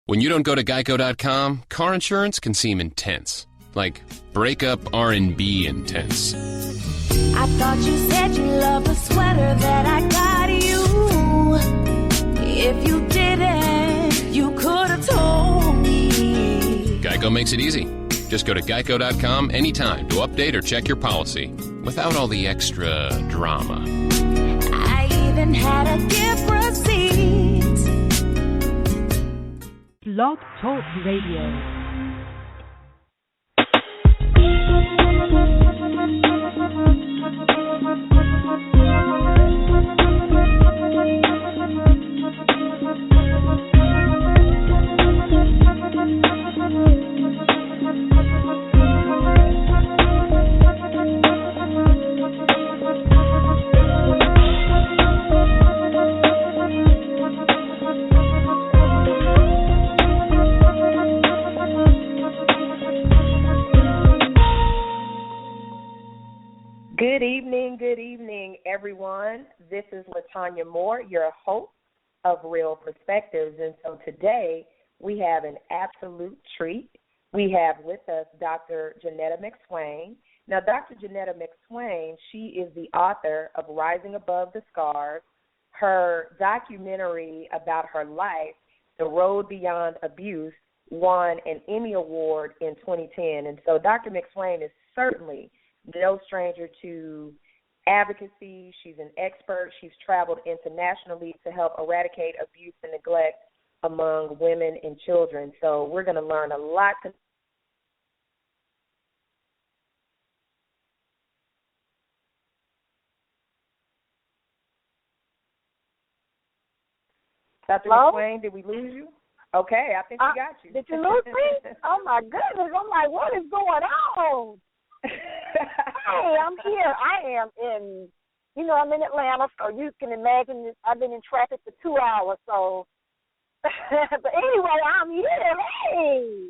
When you don't go to Geico.com, car insurance can seem intense. Like breakup R&B intense. I thought you said you loved the sweater that I got you. If you didn't, you could have told me. Geico makes it easy. Just go to Geico.com anytime to update or check your policy without all the extra drama. I even had a gift receipt. Blog Talk Radio. Good evening, everyone. This is LaTanya Moore, your host of Real Perspectives. And so today we have an absolute treat. We have with us Dr. Johnnetta McSwain. Now, Dr. Johnnetta McSwain, she is the author of Rising Above the Scars. Her documentary about her life, The Road Beyond Abuse, won an Emmy Award in 2010. And so Dr. McSwain is certainly no stranger to advocacy. She's an expert. She's traveled internationally to help eradicate abuse and neglect among women and children. So we're going to learn a lot. Dr. McSwain, did we lose you? Okay, I think we got you. Did you lose me? Oh, my goodness. I'm like, what is going on? Hey, I'm here. I am in, I'm in Atlanta, so you can imagine I've been in traffic for 2 hours. So, but anyway, I'm here. Hey.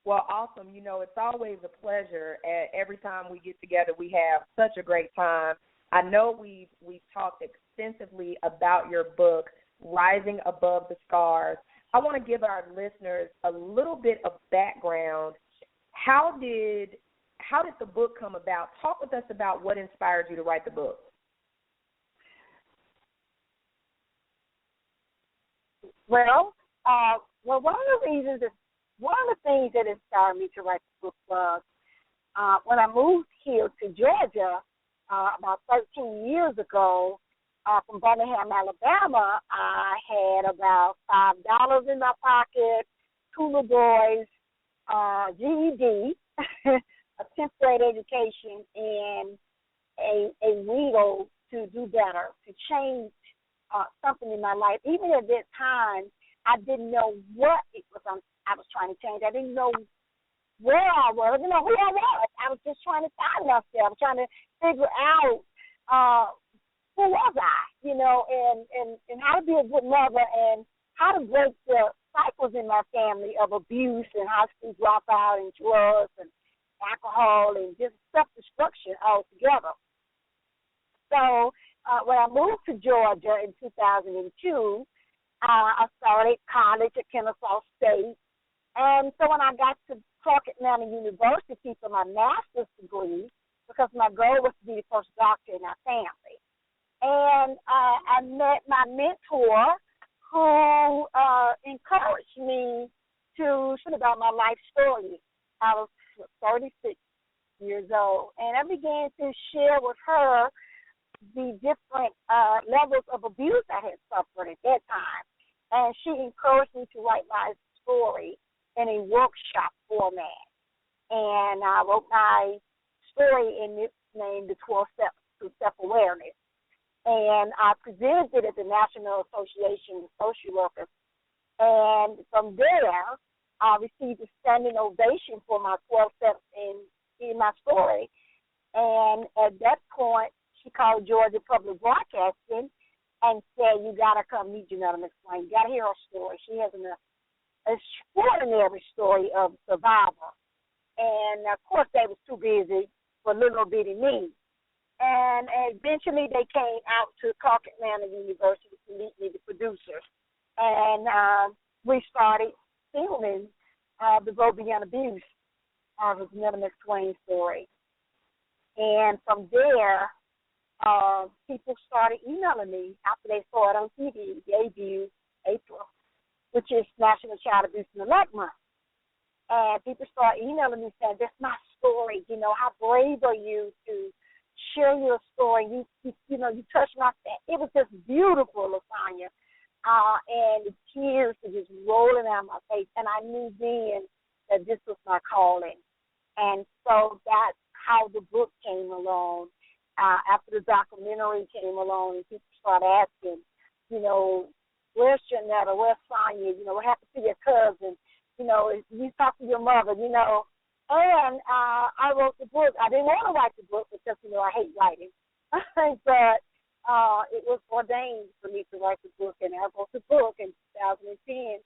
Well, awesome. It's always a pleasure. Every time we get together, we have such a great time. I know we've talked extensively about your book, Rising Above the Scars. I want to give our listeners a little bit of background. How did the book come about? Talk with us about what inspired you to write the book. Well, one of the things that inspired me to write the book was when I moved here to Georgia about 13 years ago from Birmingham, Alabama. I had about $5 in my pocket, 2 little boys, GED. A 10th grade education, and a will to do better, to change something in my life. Even at that time, I didn't know what it was I was trying to change. I didn't know where I was. I didn't know who I was. I was just trying to find myself. I was trying to figure out who was I, and how to be a good mother and how to break the cycles in my family of abuse and high school dropout and drugs and alcohol and just self-destruction altogether. So when I moved to Georgia in 2002, I started college at Kennesaw State. And so when I got to Clark Atlanta University for my master's degree, because my goal was to be the first doctor in our family. And I met my mentor who encouraged me to share about my life story. I was 36 years old, and I began to share with her the different levels of abuse I had suffered at that time. And she encouraged me to write my story in a workshop format. And I wrote my story in this name, The 12 Steps to Self-Awareness. And I presented it at the National Association of Social Workers. And from there, I received a standing ovation for my 12 steps in my story. And at that point, she called Georgia Public Broadcasting and said, you got to come meet Johnnetta McSwain. You got to hear her story. She has an extraordinary story of survival. And, of course, they was too busy for little bitty me. And eventually they came out to Clark Atlanta University to meet me, the producers. And we started filming The Road Beyond Abuse, the Dr McSwain story. And from there, people started emailing me after they saw it on TV, debut April, which is National Child Abuse and Neglect Month. And people started emailing me saying, "That's my story. You know, how brave are you to share your story? You touched my face." It was just beautiful, LaTanya. And the tears were just rolling out my face. And I knew then that this was my calling. And so that's how the book came along. After the documentary came along, and people started asking, where's Johnnetta? Where's Sonia? What happened to your cousin? You talk to your mother, And I wrote the book. I didn't want to write the book because, I hate writing. But it was ordained for me to write the book, and I wrote the book in 2010,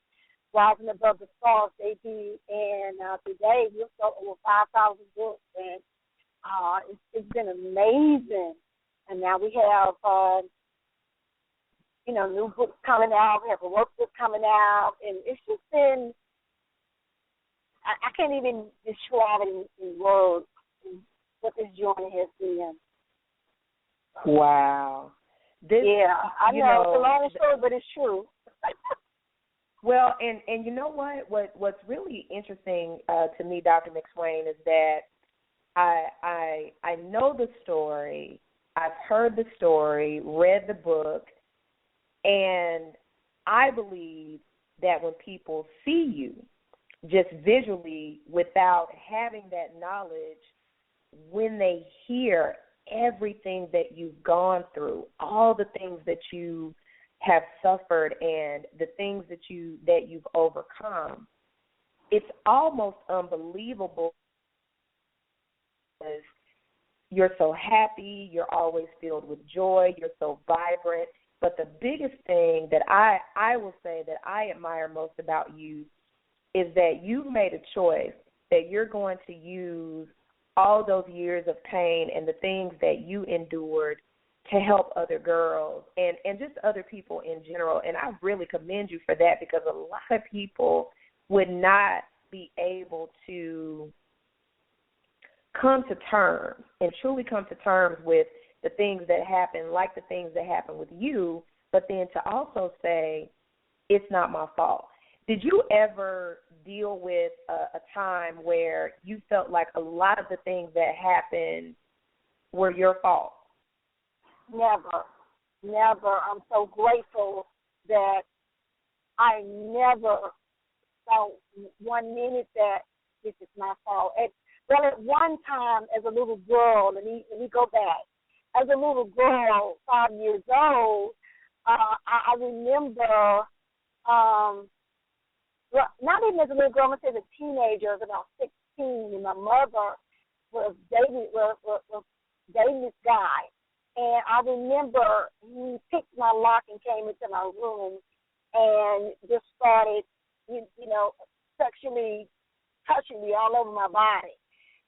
Rising Above the Stars debut, and today we've sold over 5,000 books, and it's been amazing. And now we have, new books coming out. We have a workbook coming out, and it's just been, I can't even describe it in words what this journey has been. Wow. I know it's a long story, but it's true. Well, and you know what's really interesting to me, Dr. McSwain, is that I know the story, I've heard the story, read the book, and I believe that when people see you just visually without having that knowledge, when they hear everything that you've gone through, all the things that you have suffered and the things that you've overcome, it's almost unbelievable. You're so happy, you're always filled with joy, you're so vibrant. But the biggest thing that I will say that I admire most about you is that you've made a choice that you're going to use all those years of pain and the things that you endured to help other girls and just other people in general. And I really commend you for that, because a lot of people would not be able to come to terms and truly come to terms with the things that happen, like the things that happen with you, but then to also say, it's not my fault. Did you ever deal with a time where you felt like a lot of the things that happened were your fault? Never. I'm so grateful that I never felt 1 minute that this is my fault. Well, at one time, as a little girl, let me go back. As a little girl, 5 years old, I remember, not even as a little girl, as a teenager, I was about 16, and my mother was dating this guy. And I remember he picked my lock and came into my room and just started, sexually touching me all over my body.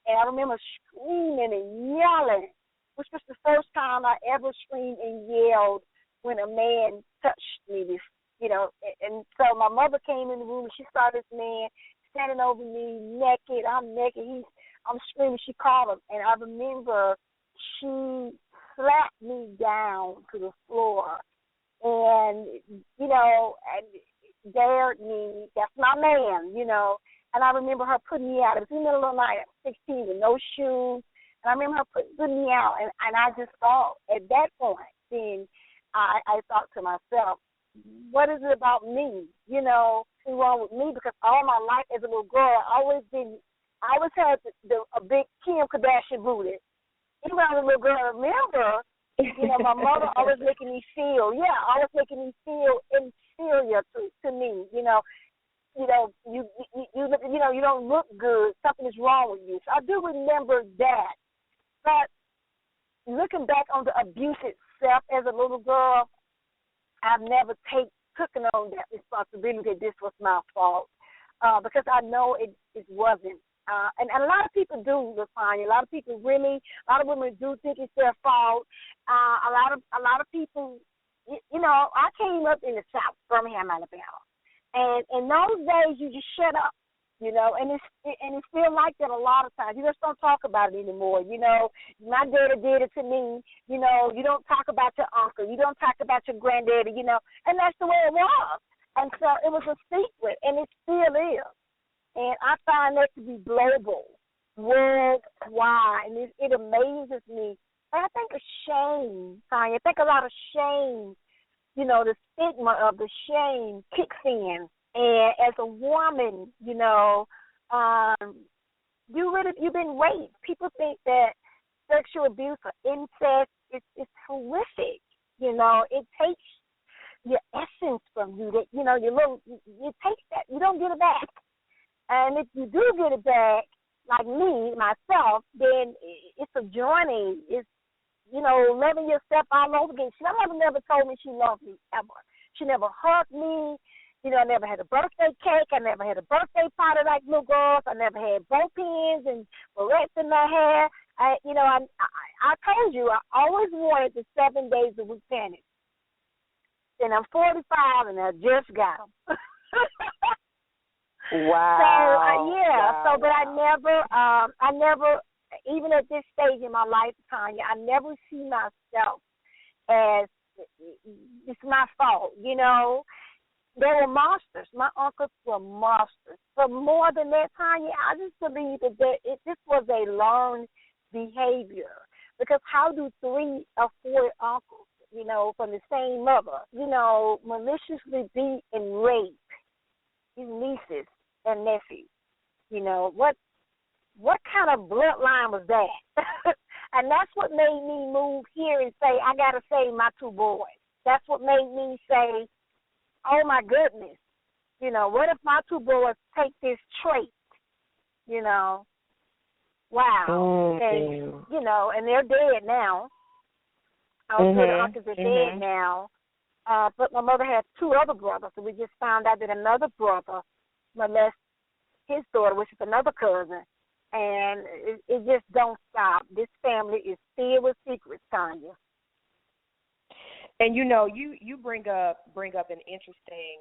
And I remember screaming and yelling, which was the first time I ever screamed and yelled when a man touched me, And so my mother came in the room and she saw this man standing over me naked. I'm naked. I'm screaming. She called him. And I remember she slapped me down to the floor and, and dared me. That's my man, And I remember her putting me out. It was in the middle of the night at 16 with no shoes. And I remember her putting me out. And I just thought, at that point, then I thought to myself, what is it about me? What's wrong with me? Because all my life as a little girl, I always had a big Kim Kardashian booty. Even when I was a little girl, I remember, my mother always making me feel inferior to me. You don't look good. Something is wrong with you. So I do remember that. But looking back on the abuse itself as a little girl, I've never taken on that responsibility that this was my fault, because I know it wasn't. And a lot of people do, LaTanya. A lot of women do think it's their fault. A lot of people, I came up in the South, Birmingham, Alabama, And in those days, you just shut up, you know, and it's still like that a lot of times. You just don't talk about it anymore, you know. My daddy did it to me, you know. You don't talk about your uncle. You don't talk about your granddaddy, you know. And that's the way it was. And so it was a secret, and it still is. And I find that to be global, worldwide, and it amazes me. And I think of shame, Tanya. I think a lot of shame, you know, the stigma of the shame kicks in. And as a woman, you know, you've been raped. People think that sexual abuse or incest is horrific. You know, it takes your essence from you. That, you know, you take that, you don't get it back. And if you do get it back, like me, myself, then it's a journey. It's, you know, loving yourself all over again. She never told me she loved me, ever. She never hugged me. You know, I never had a birthday cake. I never had a birthday party like little girls. I never had bow pins and barrettes in my hair. I told you, I always wanted the 7 days a week penance. And I'm 45, and I just got them. Wow. So, Wow. So, but I never, even at this stage in my life, Tanya, I never see myself as it's my fault, you know. They were monsters. My uncles were monsters. But more than that, Tanya, I just believe that this was a learned behavior. Because how do 3 or 4 uncles, you know, from the same mother, you know, maliciously beat and rape his nieces and nephews? You know, what kind of bloodline was that? And that's what made me move here and say, I got to save my 2 boys. That's what made me say, oh, my goodness, you know, what if my 2 boys take this trait, you know? Wow. And, you know, and they're dead now. All 2 of the uncles are dead now. But my mother has 2 other brothers, so we just found out that another brother molested his daughter, which is another cousin. And it just don't stop. This family is filled with secrets, Tanya. And you know, you bring up an interesting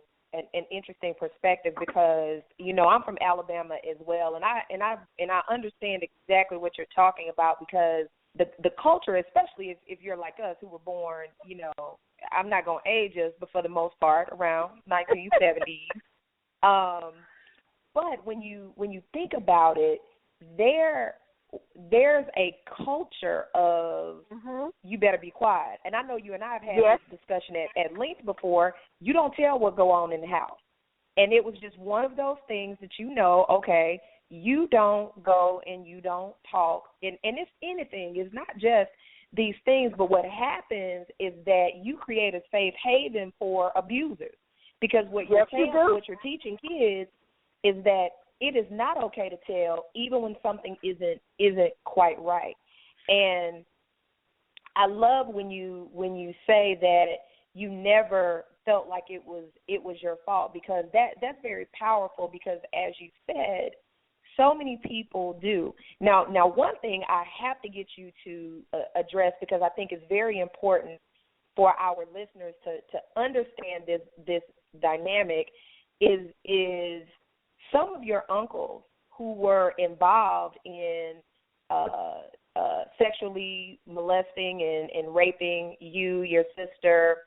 perspective, because you know I'm from Alabama as well, and I understand exactly what you're talking about, because the culture, especially if you're like us who were born, you know, I'm not gonna age us, but for the most part around 1970s. But when you think about it, there's a culture of you better be quiet. And I know you and I have had this discussion at length before. You don't tell what go on in the house. And it was just one of those things that, you know, okay, you don't go and you don't talk. And it's anything. It's not just these things, but what happens is that you create a safe haven for abusers. Because what you're teaching kids is that it is not okay to tell, even when something isn't quite right. And I love when you say that you never felt like it was your fault, because that's very powerful, because as you said, so many people do. Now one thing I have to get you to address, because I think it's very important for our listeners to understand this dynamic, is some of your uncles who were involved in sexually molesting and raping you, your sister,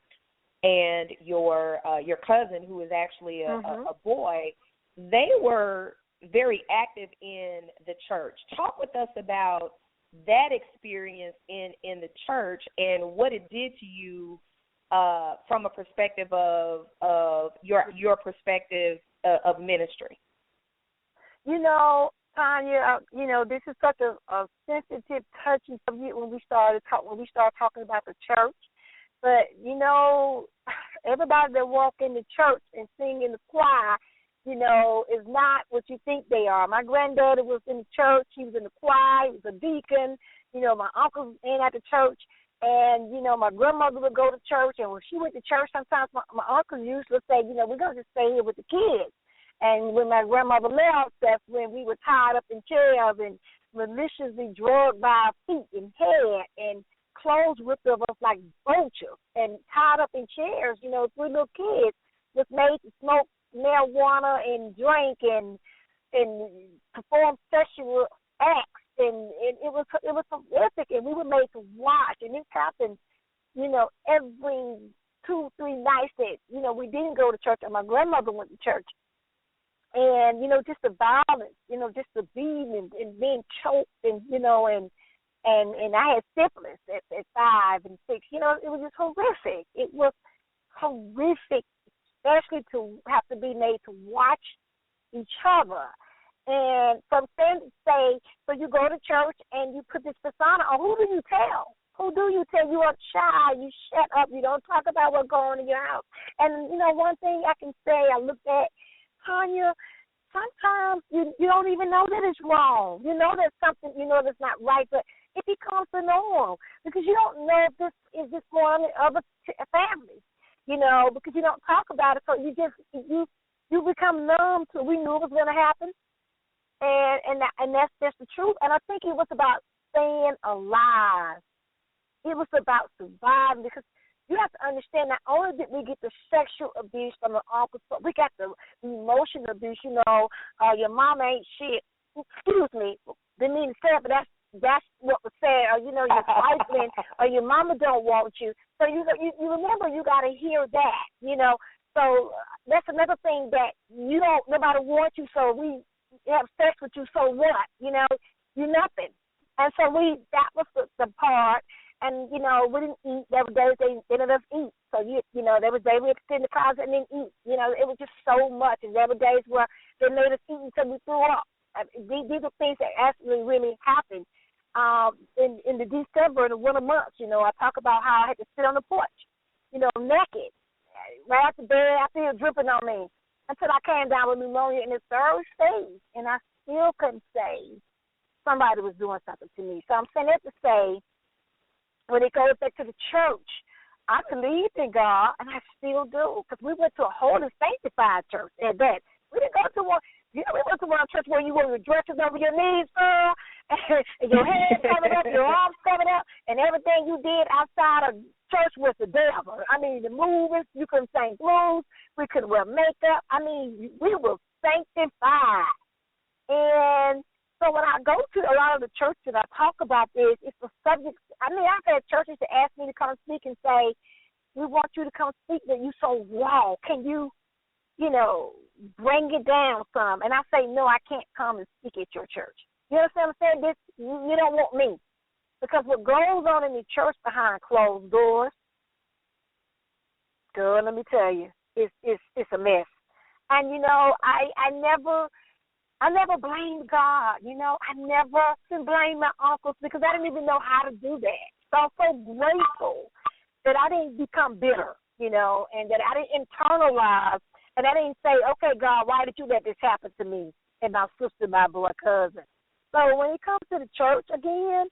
and your cousin, who is actually a boy, they were very active in the church. Talk with us about that experience in the church and what it did to you from a perspective of your perspective of ministry. You know, Tanya, you know, this is such a sensitive, touchy subject when we start talking about the church. But, you know, everybody that walk in the church and sing in the choir, you know, is not what you think they are. My granddaddy was in the church. He was in the choir. He was a deacon. You know, my uncle was in at the church. And, you know, my grandmother would go to church. And when she went to church, sometimes my uncle used to say, you know, we're going to just stay here with the kids. And when my grandmother left, that's when we were tied up in chairs and maliciously drugged by our feet and head, and clothes ripped of us like vultures and tied up in chairs. You know, 3 little kids was made to smoke marijuana and drink and perform sexual acts, and it was horrific, and we were made to watch, and this happened, every 2-3 nights that, we didn't go to church, and my grandmother went to church. And, just the violence, just the beating and being choked and, and I had syphilis at 5 and 6. It was just horrific. It was horrific, especially to have to be made to watch each other. And from saying to say, so you go to church and you put this persona on, who do you tell? Who do you tell? You are shy. You shut up. You don't talk about what's going on in your house. And, one thing I can say, I looked at, Tanya, sometimes you don't even know that it's wrong. You know there's something, that's not right, but it becomes the norm because you don't know if this is just going on in other families, because you don't talk about it. So you become numb to, we knew it was going to happen. And that's just the truth. And I think it was about staying alive. It was about surviving because you have to understand not only did we get the sexual abuse from the uncle, but we got the emotional abuse. Your mama ain't shit. Excuse me, didn't mean to say it, but that's what was said. Or your husband or your mama don't want you. So you remember you got to hear that. So that's another thing that nobody wants you. So we have sex with you. So what? You're nothing. And so that was the part. And, we didn't eat. There were days they let us eat. So, there was days we had to sit in the closet and then eat. It was just so much. And there were days where they made us eat until we threw up. These are things that actually really happened in the December and the winter months. I talk about how I had to sit on the porch, naked, right after bed, after it was dripping on me, until I came down with pneumonia in the 3rd stage. And I still couldn't say somebody was doing something to me. So I'm saying that to say, when it goes back to the church, I believed in God, and I still do, because we went to a holy, sanctified church at that. We didn't go to one. We went to one church where you wore your dresses over your knees, girl, and your head covered up, your arms covered up, and everything you did outside of church was the devil. I mean, the movies, you couldn't sing blues, we couldn't wear makeup. I mean, we were sanctified. And so when I go to a lot of the churches, I talk about this, it's the subject. I mean, I've had churches that ask me to come speak and say, we want you to come speak, but you so raw. Can you, bring it down some? And I say, no, I can't come and speak at your church. You understand what I'm saying? You don't want me. Because what goes on in the church behind closed doors, girl, let me tell you, it's a mess. And, I never blamed God, I never can blame my uncles because I didn't even know how to do that. So I'm so grateful that I didn't become bitter, and that I didn't internalize, and I didn't say, okay, God, why did you let this happen to me and my sister, my boy, cousin? So when it comes to the church again,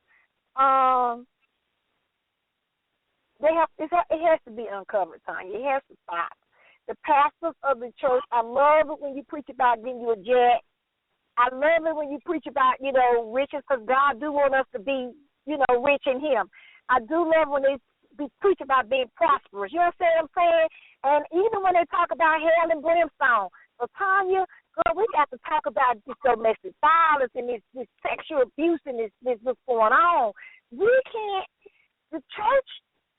it has to be uncovered, Tanya. It has to stop. The pastors of the church, I love it when you preach about getting you a jet. I love it when you preach about, riches, because God do want us to be, rich in Him. I do love when they preach about being prosperous. You understand what I'm saying? And even when they talk about hell and brimstone. So, Tanya, girl, we got to talk about this domestic violence and this sexual abuse and this what's going on. We can't, the church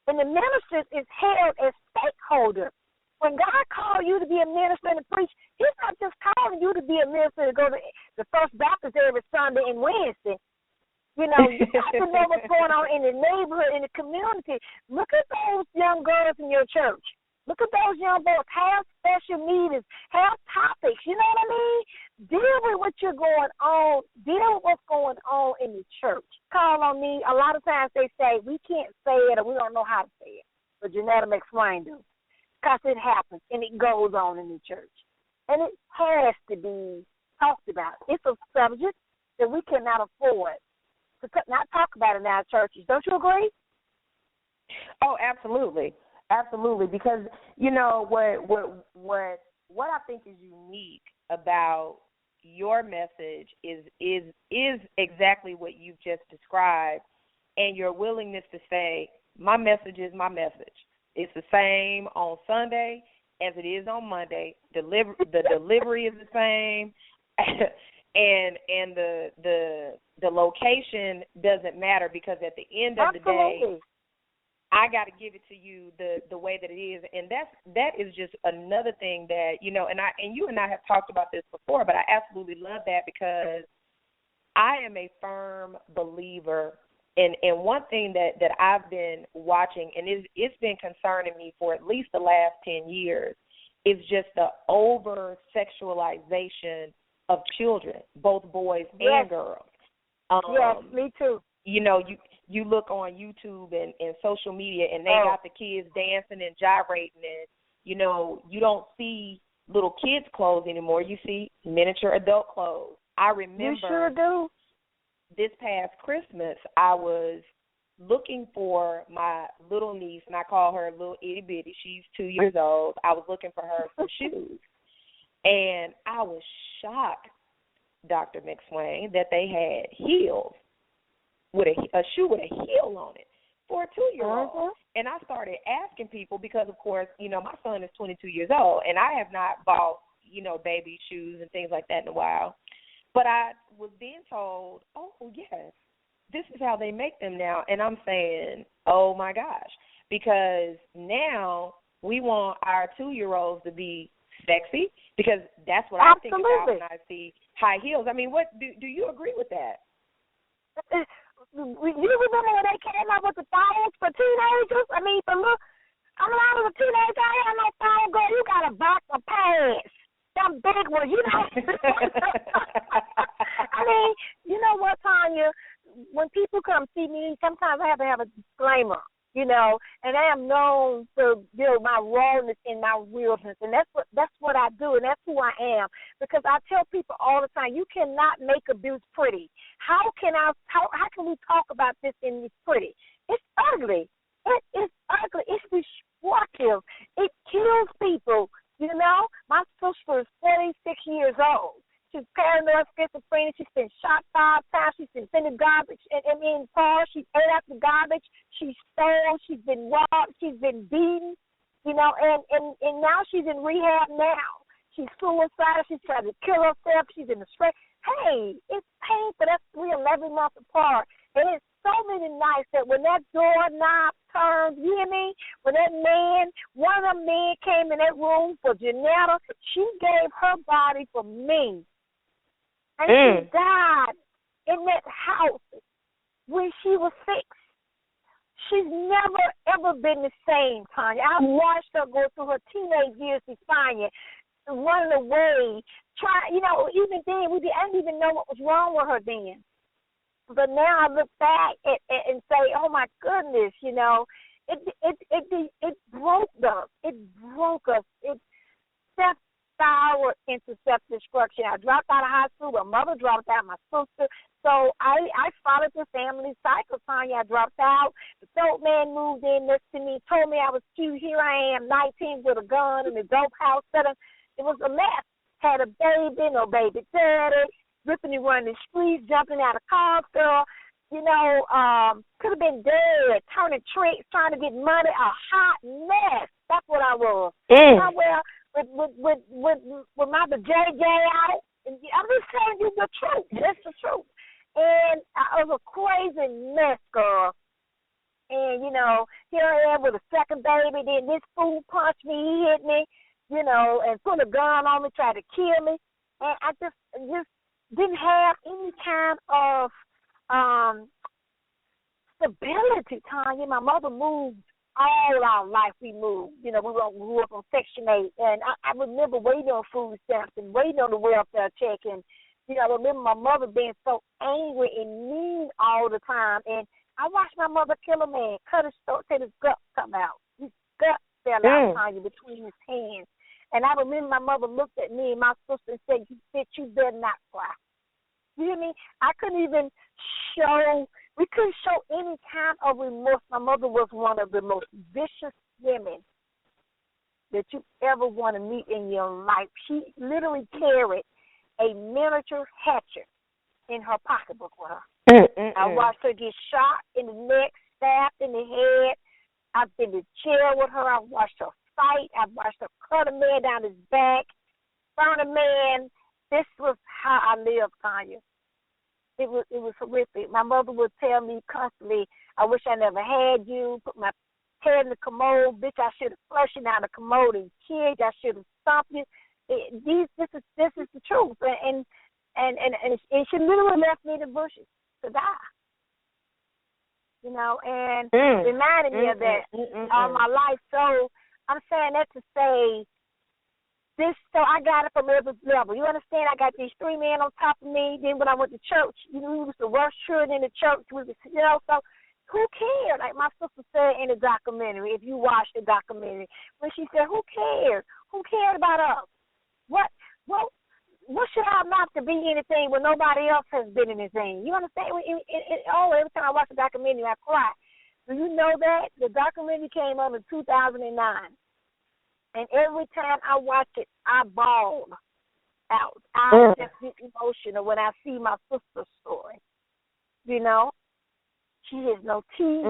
and the ministers is held as stakeholders. When God called you to be a minister and to preach, He's not just calling you to be a minister to go to the First Baptist every Sunday and Wednesday. You got to know what's going on in the neighborhood, in the community. Look at those young girls in your church. Look at those young boys. Have special meetings. Have topics. You know what I mean? Deal with what you're going on. Deal with what's going on in the church. Call on me. A lot of times they say, we can't say it or we don't know how to say it. But Johnnetta McSwain do. Because it happens and it goes on in the church. And it has to be talked about. It's a subject that we cannot afford to not talk about in our churches. Don't you agree? Oh, absolutely. Absolutely. Because, what I think is unique about your message is exactly what you've just described, and your willingness to say, my message is my message. It's the same on Sunday. as it is on Monday. The delivery is the same, and the location doesn't matter, because at the end of the day, I got to give it to you the way that it is, and that is just another thing that, you know, and you and I have talked about this before, but I absolutely love that, because I am a firm believer in one thing that I've been watching, and it's been concerning me for at least the last 10 years, is just the over-sexualization of children, both boys and girls. Yes, me too. You know, you look on YouTube and social media, and they got the kids dancing and gyrating, and, you know, you don't see little kids' clothes anymore. You see miniature adult clothes. I remember. You sure do. This past Christmas, I was looking for my little niece, and I call her little itty bitty. She's 2 years old. I was looking for her some shoes, and I was shocked, Dr. McSwain, that they had heels, with a shoe with a heel on it for a 2-year-old. Uh-huh. And I started asking people, because, of course, you know, my son is 22 years old, and I have not bought, you know, baby shoes and things like that in a while. But I was being told, oh, yes, this is how they make them now. And I'm saying, oh, my gosh, because now we want our 2-year-olds to be sexy, because that's what I think about when I see high heels. I mean, what do you agree with that? You remember when they came out with the thongs for teenagers? I mean, I was a teenager, I had no thong, girl. You got a box of pants. Them big ones, you know. I mean, you know what, Tanya? When people come see me, sometimes I have to have a disclaimer, you know, and I am known for, you know, my rawness and my realness, and that's what I do, and that's who I am. Because I tell people all the time, you cannot make abuse pretty. How can we talk about this and it's pretty? It's ugly. It is ugly. It's destructive. It kills people. You know, my sister is 46 years old. She's paranoid, schizophrenia. She's been shot 5 times. She's been sent to garbage in cars. She's ate out the garbage. She's stolen. She's been robbed. She's been beaten. You know, and now she's in rehab now. She's suicidal. She's trying to kill herself. She's in the street. Hey, it's painful. That's 11 months apart. And it's so many nights that when that doorknob turned, you hear me? When that man, one of them men came in that room for Johnnetta, she gave her body for me. And she died in that house when she was 6. She's never, ever been the same, Tanya. I watched her go through her teenage years defiant, running away, you know, even then, I didn't even know what was wrong with her then. But now I look back and say, oh, my goodness, you know, it broke us. It broke us. It step-soured into self-destruction. I dropped out of high school. My mother dropped out, my sister. So I followed the family cycle, Tanya. I dropped out. The dope man moved in next to me, told me I was cute. Here I am, 19, with a gun in the dope house. It was a mess. Had a baby, no baby daddy. Ripping and running the streets, jumping out of cars, girl. You know, could have been dead, turning tricks, trying to get money. A hot mess. That's what I was. Somewhere with my JJ out. And I'm just telling you the truth. That's the truth. And I was a crazy mess, girl. And, you know, here I am with a second baby. Then this fool punched me. He hit me, you know, and put a gun on me, tried to kill me. And I just didn't have any kind of stability, Tanya. My mother moved all our life. We moved. You know, we grew up on Section 8. And I remember waiting on food stamps and waiting on the welfare check. And, you know, I remember my mother being so angry and mean all the time. And I watched my mother kill a man, cut his throat till his guts come out. His guts fell out, Tanya, between his hands. And I remember my mother looked at me and my sister and said, you better not cry. You hear me? We couldn't show any kind of remorse. My mother was one of the most vicious women that you ever want to meet in your life. She literally carried a miniature hatchet in her pocketbook with her. I watched her get shot in the neck, stabbed in the head. I've been in jail with her. I watched her fight. I watched her cut a man down his back, burn a man. This was how I lived, Tanya. It was horrific. My mother would tell me constantly, I wish I never had you, put my head in the commode, bitch, I should have flushed you down the commode and kicked, I should have stomped you. This is the truth. And she literally left me in the bushes to die. You know, and reminded me of that all my life. So I'm saying that to say this, so I got it from every level. You understand? I got these 3 men on top of me. Then when I went to church, we was the worst children in the church. So who cared? Like my sister said in the documentary, if you watch the documentary, when she said, who cared? Who cared about us? What should I amount to be anything when nobody else has been anything? You understand? Every time I watch the documentary, I cry. Do you know that? The documentary came out in 2009. And every time I watch it, I bawl out. I just get emotional when I see my sister's story. You know? She has no teeth.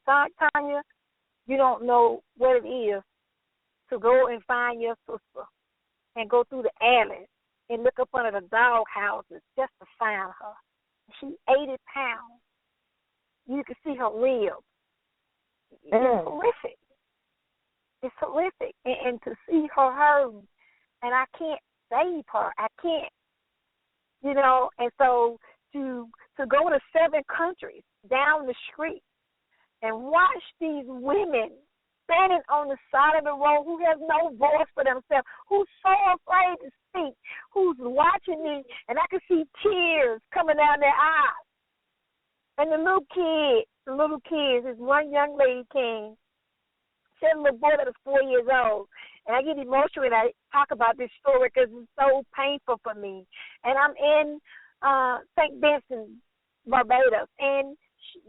Tanya, you don't know what it is to go and find your sister and go through the alleys and look up under the dog houses just to find her. She's 80 pounds. You can see her ribs. It's horrific. It's horrific. And to see her hurt, and I can't save her. I can't. You know, and so to go to 7 countries down the street and watch these women standing on the side of the road who has no voice for themselves, who's so afraid to speak, who's watching me, and I can see tears coming down their eyes. And the little kids, this one young lady came. She had a little boy that was 4 years old. And I get emotional when I talk about this story because it's so painful for me. And I'm in St. Vincent, Barbados, and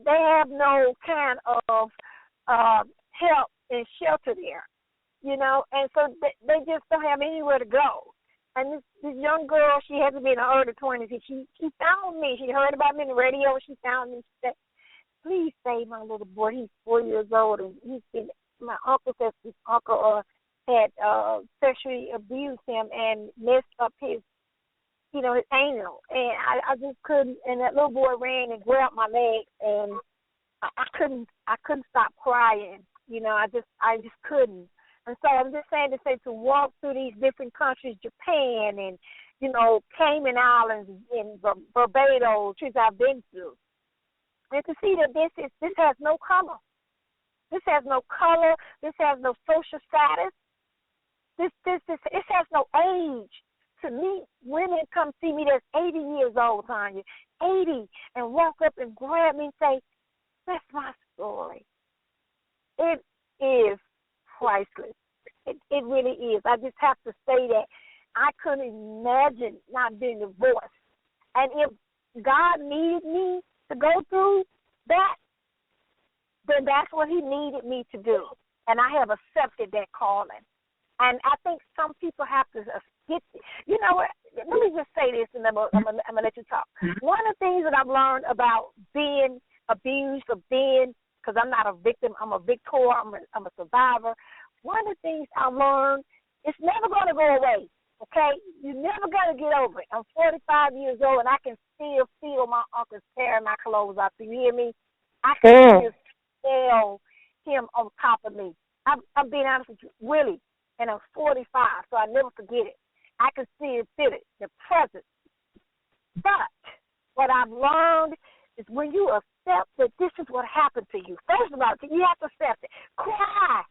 they have no kind of help and shelter there, you know, and so they just don't have anywhere to go. And this young girl, she hasn't been in her early 20s, and she found me. She heard about me on the radio, and she found me. She said, please save my little boy. He's 4 years old, and my uncle says his uncle had sexually abused him and messed up his anal. And I just couldn't, and that little boy ran and grabbed my leg, and I couldn't stop crying. You know, I just couldn't. And so I'm just saying to walk through these different countries, Japan and, you know, Cayman Islands and Barbados, which I've been to, and to see that this has no color. This has no color. This has no social status. This has no age. To meet women come see me that's 80 years old, Tanya, 80, and walk up and grab me and say, that's my story. It is priceless. It really is. I just have to say that I couldn't imagine not being divorced. And if God needed me to go through that, then that's what he needed me to do. And I have accepted that calling. And I think some people have to get it. You know what? Let me just say this, and I'm going to let you talk. One of the things that I've learned about being abused, because I'm not a victim, I'm a victor, I'm a survivor. One of the things I learned, it's never going to go away, okay? You're never going to get over it. I'm 45 years old, and I can still feel my uncle's tearing my clothes off. Do you hear me? I can still feel him on top of me. I'm being honest with you, really. And I'm 45, so I never forget it. I can see and feel it, the presence. But what I've learned is when you accept that this is what happened to you, first of all, you have to accept it. Cry,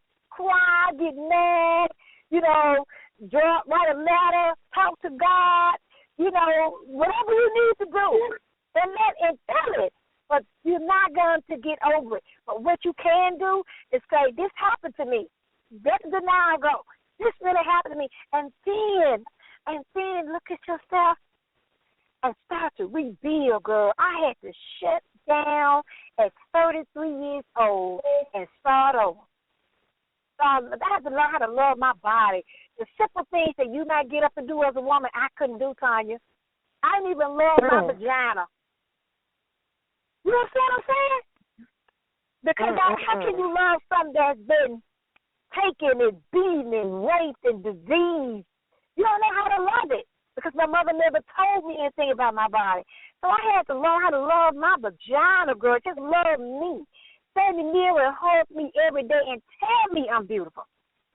get mad, you know, write a letter, talk to God, you know, whatever you need to do, and feel it. But you're not going to get over it. But what you can do is say, this happened to me. Let the denial go. This really happened to me. And then look at yourself and start to rebuild, girl. I had to shut down at 33 years old and start over. So I had to learn how to love my body. The simple things that you might get up and do as a woman, I couldn't do, Tanya. I didn't even love my vagina. You understand what I'm saying? Because how can you love something that's been taken and beaten and raped and diseased. You don't know how to love it because my mother never told me anything about my body. So I had to learn how to love my vagina, girl. Just love me. Stand in the mirror and hug me every day and tell me I'm beautiful.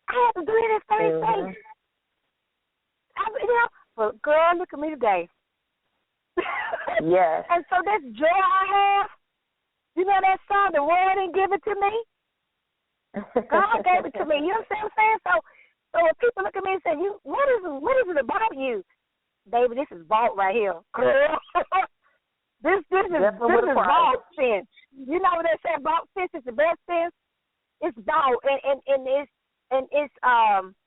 I had to do it at first face. But girl, look at me today. Yes. And so this joy I have, you know that song, the world didn't give it to me? God gave it to me. You know what I'm saying? So when people look at me and say, what is it about you? Baby, this is vault right here. Girl. This is vault sense. You know what they say vault sense is the best sense? It's vault and it's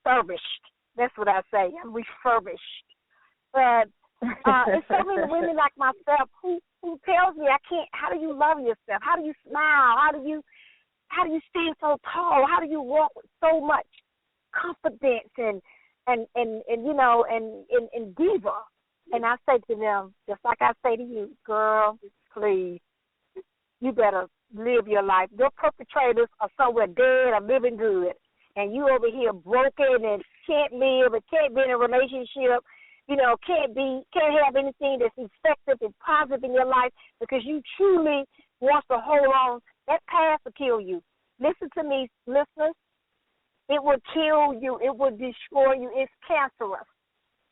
furbished. That's what I say. I'm refurbished. But it's so many women like myself who tells me I can't. How do you love yourself? How do you smile? How do you stand so tall? How do you walk with so much confidence and diva? And I say to them, just like I say to you, girl, please, you better live your life. Your perpetrators are somewhere dead or living good, and you over here broken and can't live and can't be in a relationship. Can't have anything that's effective and positive in your life because you truly want to hold on. That past will kill you. Listen to me, listeners. It will kill you. It will destroy you. It's cancerous.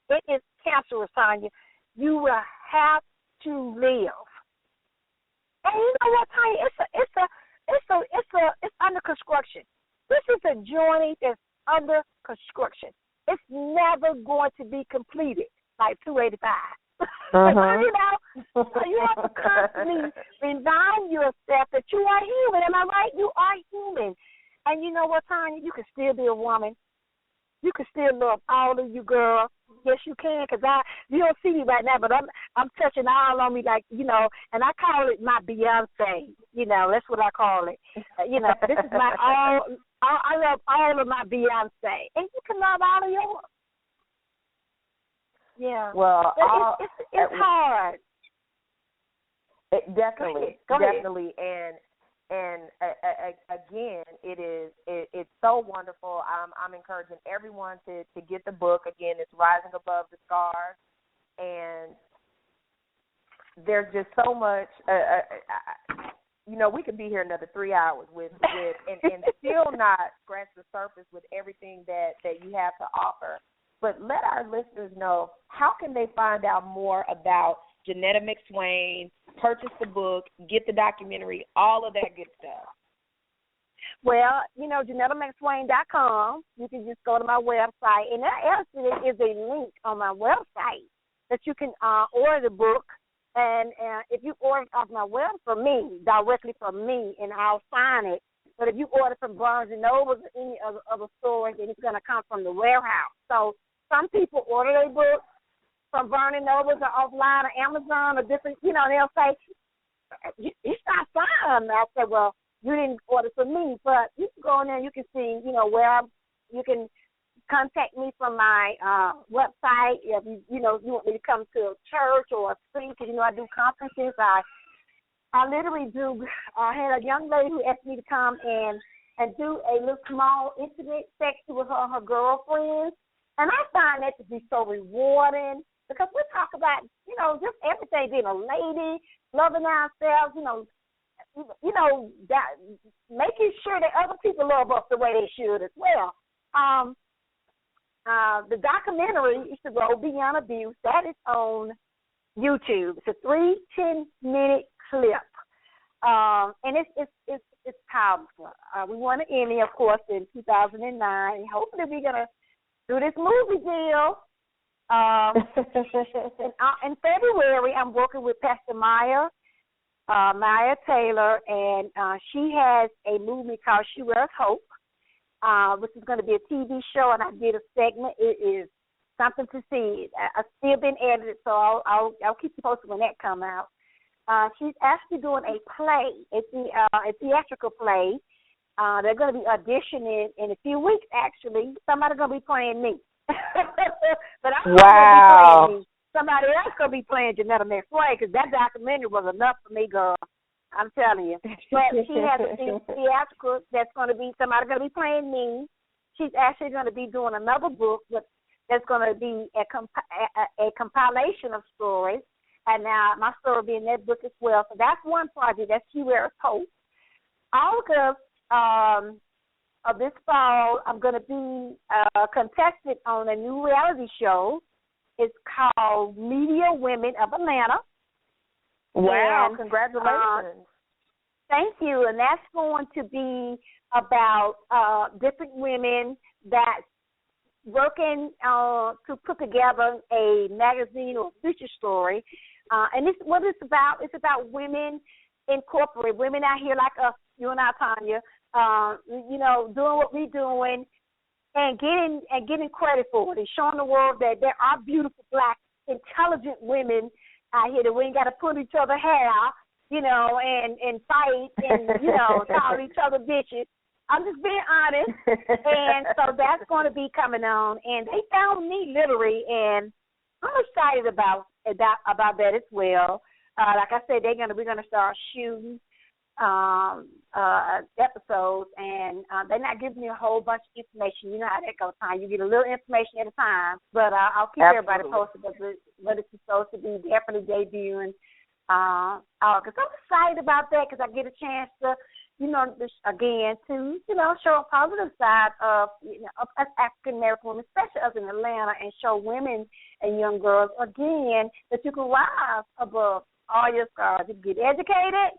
It is cancerous, Tanya. You will have to live. And you know what, Tanya? It's under construction. This is a journey that's under construction. It's never going to be completed like 285. You have to constantly remind yourself that you are human. Am I right? You are human. And you know what, Tanya? You can still be a woman. You can still love all of you, girl. Yes, you can, because you don't see me right now, but I'm touching all on me like, and I call it my Beyonce. That's what I call it. This is my all. I love all of my Beyonce, and you can love all of yours. Yeah. Well, it's hard. Definitely, definitely, and again, it's so wonderful. I'm encouraging everyone to get the book. Again, it's Rising Above the Scars, and there's just so much. We could be here another 3 hours with and still not scratch the surface with everything that you have to offer. But let our listeners know, how can they find out more about Johnnetta McSwain, purchase the book, get the documentary, all of that good stuff? Well, JohnettaMcSwain.com. You can just go to my website, and there actually is a link on my website that you can order the book. And if you order off my web directly from me, and I'll sign it. But if you order from Barnes & Noble or any other stores, then it's going to come from the warehouse. So some people order their books from Barnes & Noble or offline or Amazon or different, they'll say, it's not signed. I'll say, well, you didn't order from me. But you can go in there and you can see, you can contact me from my website. If you want me to come to a church or a speak, because I do conferences. I literally do. I had a young lady who asked me to come and do a little small intimate section with her and her girlfriends, and I find that to be so rewarding because we talk about just everything, being a lady, loving ourselves, that making sure that other people love us the way they should as well. The documentary is to go Beyond Abuse. That is on YouTube. It's a 3 10-minute clip, and it's powerful. We won an Emmy, of course, in 2009. Hopefully, we're gonna do this movie deal. In February, I'm working with Pastor Maya Taylor, and she has a movie called She Wears Hope, which is going to be a TV show, and I did a segment. It is something to see. I've still been edited, so I'll keep you posted when that comes out. She's actually doing a play. It's a theatrical play. They're going to be auditioning in a few weeks, actually. Somebody's going to be playing me. But I'm going to be playing me. Somebody else going to be playing Johnnetta McSwain, because that documentary was enough for me, girl. I'm telling you. But she has a theatrical that's going to be, somebody going to be playing me. she's actually going to be doing another book that's going to be a compilation of stories. And now my story will be in that book as well. So that's one project. That's Youre Hope. August of this fall, I'm going to be contested on a new reality show. It's called Media Women of Atlanta. Wow, and, congratulations. Thank you. And that's going to be about different women that working to put together a magazine or feature story. And this what it's about. It's about women incorporated, women out here like us, you and I, Tanya, doing what we're doing and getting credit for it and showing the world that there are beautiful, black, intelligent women out here that we ain't got to put each other hair, and fight and, call each other bitches. I'm just being honest. And so that's going to be coming on. And they found me literally, and I'm excited about that as well. Like I said, we're gonna start shooting episodes, and they're not giving me a whole bunch of information. You know how that goes, time. You get a little information at a time, but I'll keep everybody posted. But it's supposed to be definitely debuting. Because I'm excited about that because I get a chance to, again, to, show a positive side of, of us African American women, especially us in Atlanta, and show women and young girls, again, that you can rise above all your scars. You can get educated.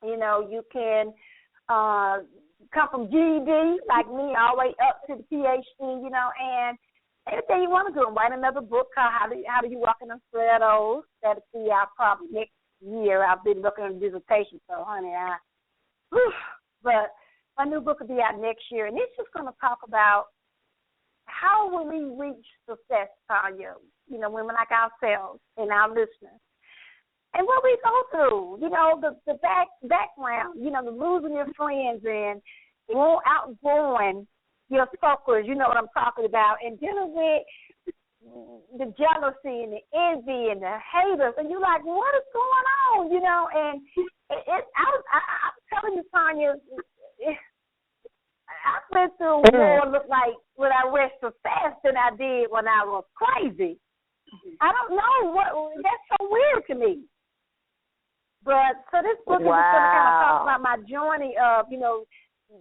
You can come from GED, like me, all the way up to the PhD, and anything you want to do. Write another book called How Do You Walk in Them Shadows? That'll be out probably next year. I've been looking at dissertation, so, honey, but my new book will be out next year, and it's just going to talk about how will we reach success, Tanya, women like ourselves and our listeners. And what we go through, the background, the losing your friends and outgrowing your circles, you know what I'm talking about, and dealing with the jealousy and the envy and the haters, and you're like, what is going on, and I'm telling you, Tanya, I went through more look like when I rest so fast than I did when I was crazy. I don't know, that's so weird to me. But so this book is just going to kind of talk about my journey of,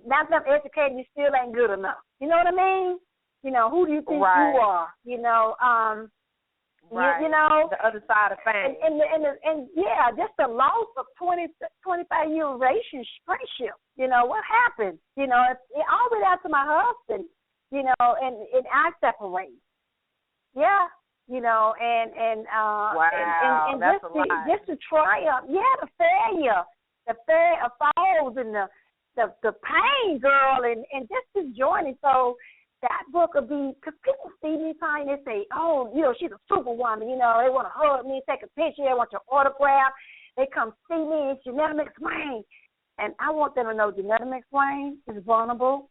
not enough educated, you still ain't good enough. You know what I mean? Who do you think you are? Right. The other side of fame. And just the loss of 25-year friendship. What happened? It all the way down to my husband, and I separate. Yeah. And just the triumph, the failure of falls and the pain, girl, and just the journey. So that book will be, because people see me, and they say, oh, she's a superwoman. They want to hug me, take a picture, they want your autograph. They come see me, it's Johnnetta McSwain. And I want them to know Johnnetta McSwain is vulnerable.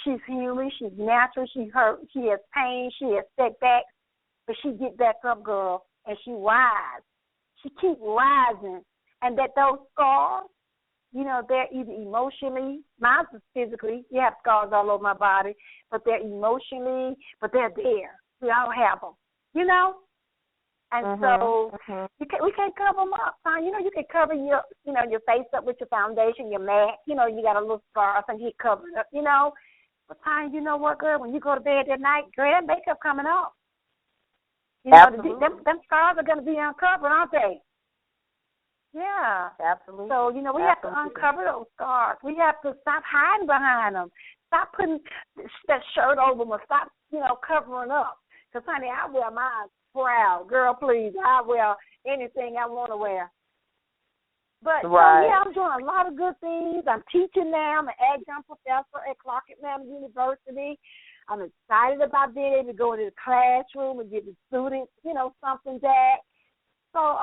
She's human, she's natural, she hurt, she has pain, she has setbacks. But she get back up, girl, and she rise. She keep rising. And that those scars, they're either emotionally, mine is physically. You have scars all over my body, but they're emotionally, but they're there. We all have them, And so we can't cover them up, son. You can cover your face up with your foundation, your mat. You got a little scar, I think you cover it up, But, son, you know what, girl? When you go to bed that night, girl, that makeup coming off. Them scars are going to be uncovered, aren't they? Yeah. Absolutely. So, we have to uncover those scars. We have to stop hiding behind them. Stop putting that shirt over them or stop, covering up. Because, honey, I wear mine proud. Girl, please, I wear anything I want to wear. But, I'm doing a lot of good things. I'm teaching now. I'm an adjunct professor at Clark Atlanta University. I'm excited about being able to go into the classroom and give the students, something back. So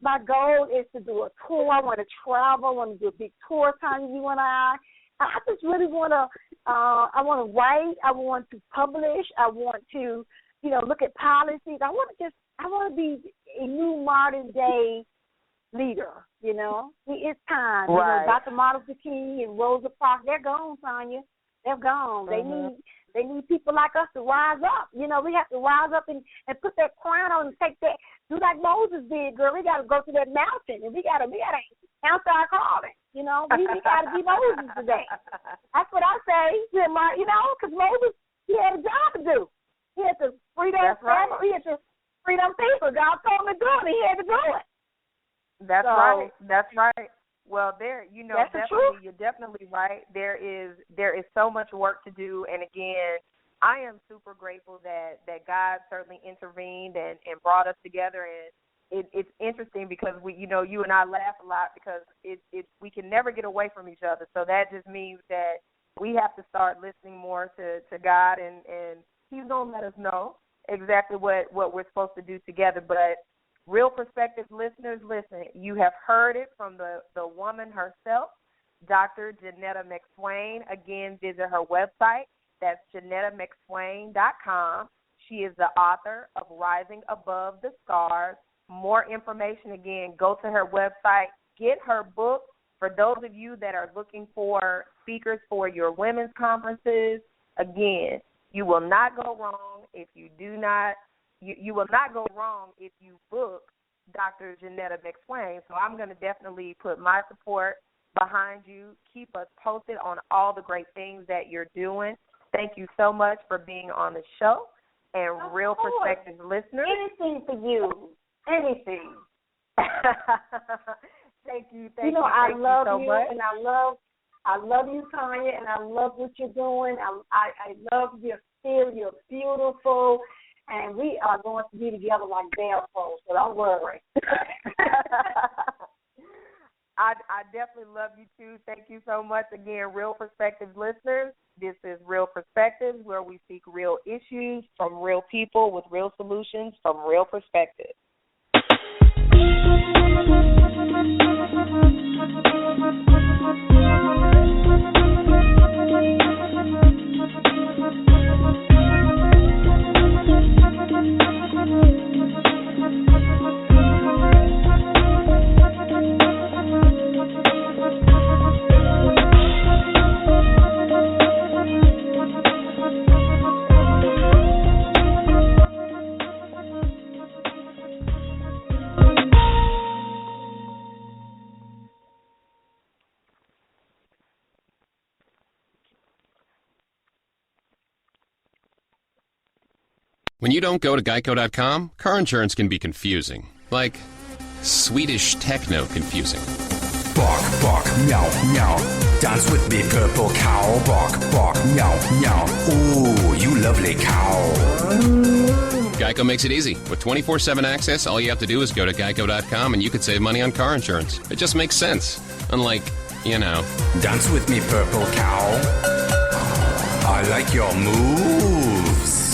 my goal is to do a tour. I want to travel. I want to do a big tour, Tanya, you and I. I just really want to, I want to write. I want to publish. I want to, look at policies. I want to be a new modern day leader, It's time. Right. Dr. Martin Luther King and Rosa Parks, they're gone, Tanya. They're gone. They need people like us to rise up. You know, we have to rise up and put that crown on and take that, do like Moses did, girl. We got to go to that mountain and we got to answer our calling. You know, we got to be Moses today. That's what I say. You know, because Moses, he had a job to do. He had to free them family. He had to free them people. God told him to do it. He had to do it. That's right. That's right. Well, you're definitely right. There is so much work to do, and again, I am super grateful that God certainly intervened and brought us together. And it's interesting because you and I laugh a lot because we can never get away from each other. So that just means that we have to start listening more to God, and He's gonna let us know exactly what we're supposed to do together. But Real Perspectives listeners, listen, you have heard it from the woman herself, Dr. Johnnetta McSwain. Again, visit her website. That's JonnettaMcSwain.com. She is the author of Rising Above the Scars. More information, again, go to her website. Get her book. For those of you that are looking for speakers for your women's conferences, again, you will not go wrong if you do not. You will not go wrong if you book Dr. Johnnetta McSwain. So I'm going to definitely put my support behind you. Keep us posted on all the great things that you're doing. Thank you so much for being on the show. And Real Perspectives listeners. Anything for you. Anything. Thank you. I love you so much. And I love you, Tanya, and I love what you're doing. I love your spirit. You're beautiful. And we are going to be together like bell folks, so don't worry. I definitely love you, too. Thank you so much. Again, Real Perspectives listeners, this is Real Perspectives, where we seek real issues from real people with real solutions from real perspectives. When you don't go to Geico.com, car insurance can be confusing. Like Swedish techno confusing. Bark, bark, meow, meow. Dance with me, purple cow. Bark, bark, meow, meow. Ooh, you lovely cow. Geico makes it easy. With 24/7 access, all you have to do is go to Geico.com and you could save money on car insurance. It just makes sense. Unlike, Dance with me, purple cow. I like your moves.